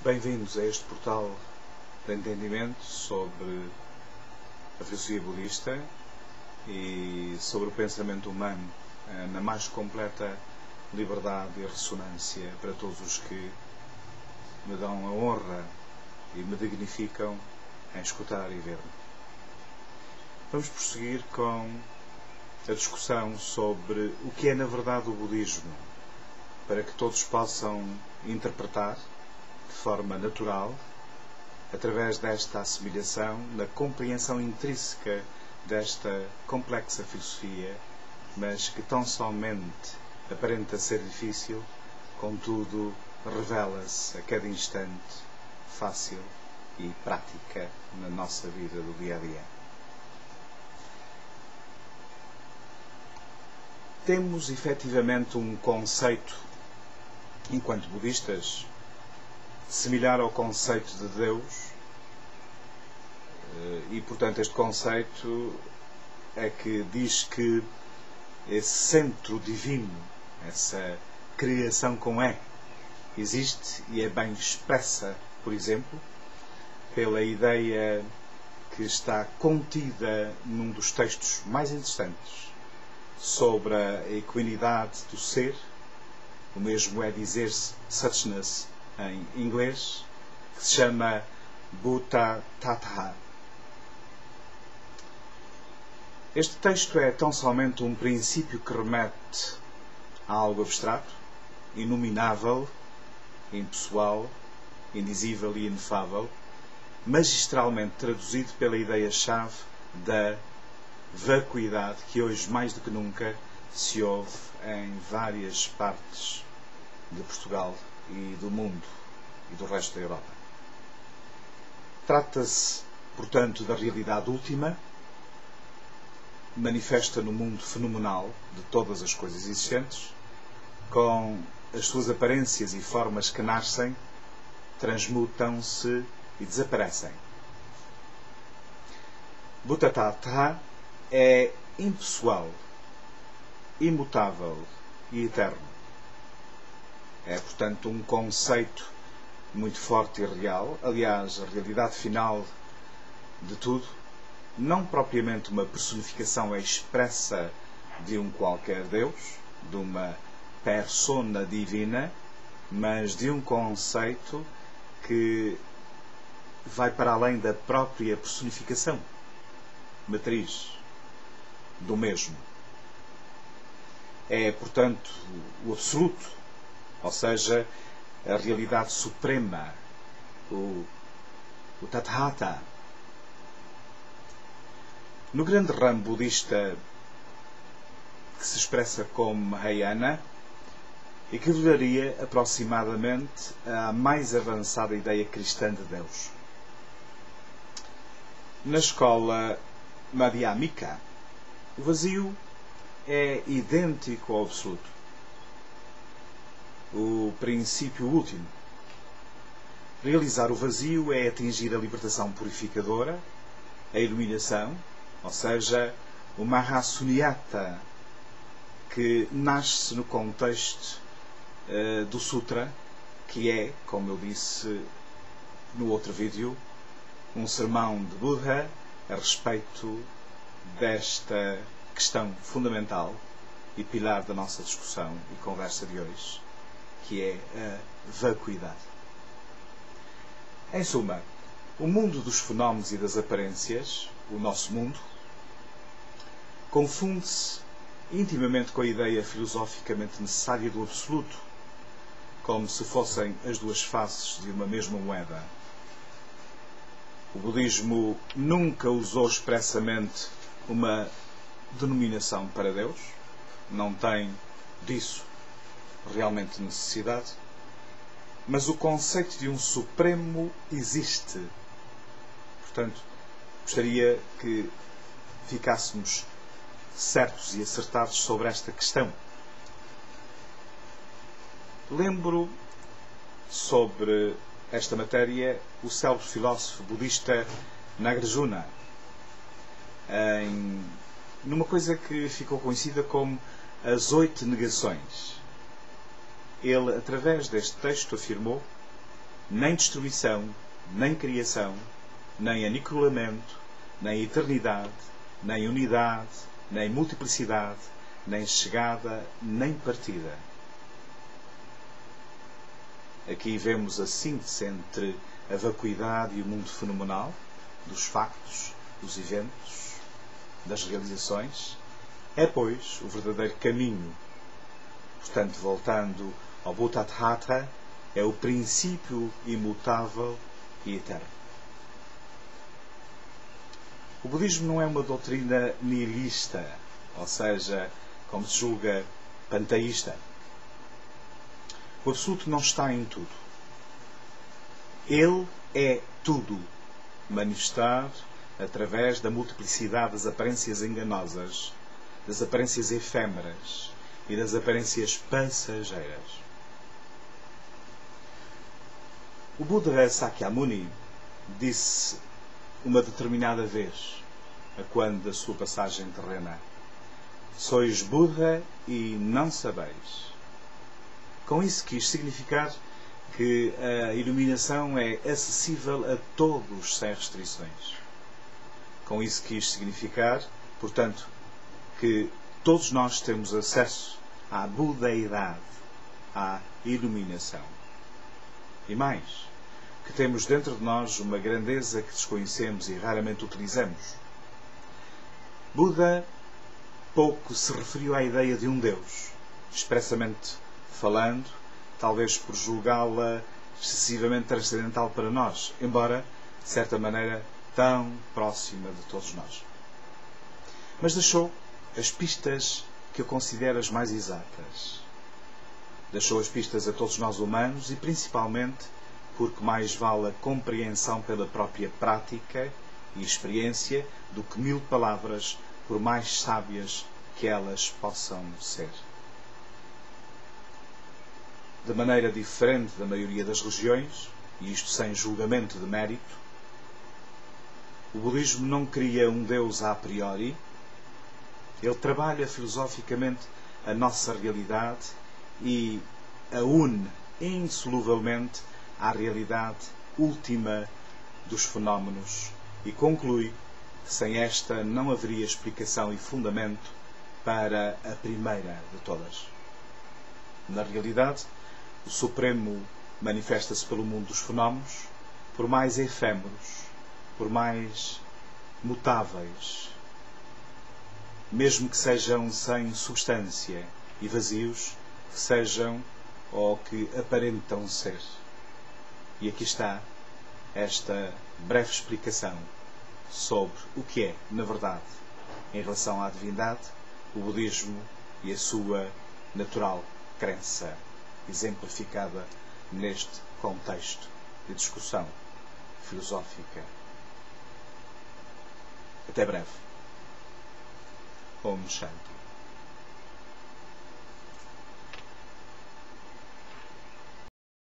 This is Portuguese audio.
Bem-vindos a este portal de entendimento sobre a filosofia budista e sobre o pensamento humano na mais completa liberdade e ressonância para todos os que me dão a honra e me dignificam em escutar e ver-me. Vamos prosseguir com a discussão sobre o que é na verdade o budismo, para que todos possam interpretar de forma natural, através desta assimilação, na compreensão intrínseca desta complexa filosofia, mas que tão somente aparenta ser difícil, contudo revela-se a cada instante fácil e prática na nossa vida do dia a dia. Temos efetivamente um conceito, enquanto budistas, similar ao conceito de Deus, e portanto este conceito é que diz que esse centro divino, essa criação com E, existe e é bem expressa, por exemplo, pela ideia que está contida num dos textos mais interessantes sobre a equinidade do ser. O mesmo é dizer-se suchness em inglês, que se chama Bhuta Tattva. Este texto é tão somente um princípio que remete a algo abstrato, inominável, impessoal, indizível e inefável, magistralmente traduzido pela ideia-chave da vacuidade que hoje, mais do que nunca, se ouve em várias partes de Portugal e do mundo e do resto da Europa. Trata-se, portanto, da realidade última, manifesta no mundo fenomenal de todas as coisas existentes, com as suas aparências e formas que nascem, transmutam-se e desaparecem. Bhuta Tattva é impessoal, imutável e eterno. É, portanto, um conceito muito forte e real. Aliás, a realidade final de tudo, não propriamente uma personificação expressa de um qualquer Deus, de uma persona divina, mas de um conceito que vai para além da própria personificação, matriz do mesmo. É, portanto, o absoluto, ou seja, a realidade suprema, o Tathata. No grande ramo budista, que se expressa como Mahayana, equivaleria aproximadamente à mais avançada ideia cristã de Deus. Na escola Madhyamika, o vazio é idêntico ao absoluto, o princípio último. Realizar o vazio é atingir a libertação purificadora, a iluminação, ou seja, o Mahasunyata, que nasce no contexto do Sutra, que é, como eu disse no outro vídeo, um sermão de Buda a respeito desta questão fundamental e pilar da nossa discussão e conversa de hoje, que é a vacuidade. Em suma, o mundo dos fenómenos e das aparências, o nosso mundo, confunde-se intimamente com a ideia filosoficamente necessária do absoluto, como se fossem as duas faces de uma mesma moeda. O budismo nunca usou expressamente uma denominação para Deus, não tem disso realmente necessidade, mas o conceito de um Supremo existe. Portanto, gostaria que ficássemos certos e acertados sobre esta questão. Lembro sobre esta matéria o célebre filósofo budista Nagarjuna, numa coisa que ficou conhecida como as 8 negações. Ele, através deste texto, afirmou nem destruição, nem criação, nem aniquilamento, nem eternidade, nem unidade, nem multiplicidade, nem chegada, nem partida. Aqui vemos a síntese entre a vacuidade e o mundo fenomenal, dos factos, dos eventos, das realizações. É, pois, o verdadeiro caminho. Portanto, voltando ao Bodhisattva, é o princípio imutável e eterno. O budismo não é uma doutrina nihilista, ou seja, como se julga, panteísta. O absoluto não está em tudo. Ele é tudo, manifestado através da multiplicidade das aparências enganosas, das aparências efêmeras e das aparências passageiras. O Buda Sakyamuni disse uma determinada vez, a quando da sua passagem terrena: sois Buda e não sabeis. Com isso quis significar que a iluminação é acessível a todos sem restrições. Com isso quis significar, portanto, que todos nós temos acesso à budeidade, à iluminação. E mais, que temos dentro de nós uma grandeza que desconhecemos e raramente utilizamos. Buda pouco se referiu à ideia de um Deus, expressamente falando, talvez por julgá-la excessivamente transcendental para nós, embora, de certa maneira, tão próxima de todos nós. Mas deixou as pistas que eu considero as mais exatas. Deixou as pistas a todos nós humanos e, principalmente, porque mais vale a compreensão pela própria prática e experiência do que 1000 palavras, por mais sábias que elas possam ser. De maneira diferente da maioria das religiões, e isto sem julgamento de mérito, o budismo não cria um Deus a priori. Ele trabalha filosoficamente a nossa realidade e a une insoluvelmente à realidade última dos fenómenos e conclui que sem esta não haveria explicação e fundamento para a primeira de todas. Na realidade, o Supremo manifesta-se pelo mundo dos fenómenos, por mais efêmeros, por mais mutáveis, mesmo que sejam sem substância e vazios, que sejam ou que aparentam ser. E aqui está esta breve explicação sobre o que é, na verdade, em relação à divindade, o budismo e a sua natural crença, exemplificada neste contexto de discussão filosófica. Até breve. Om Shanti.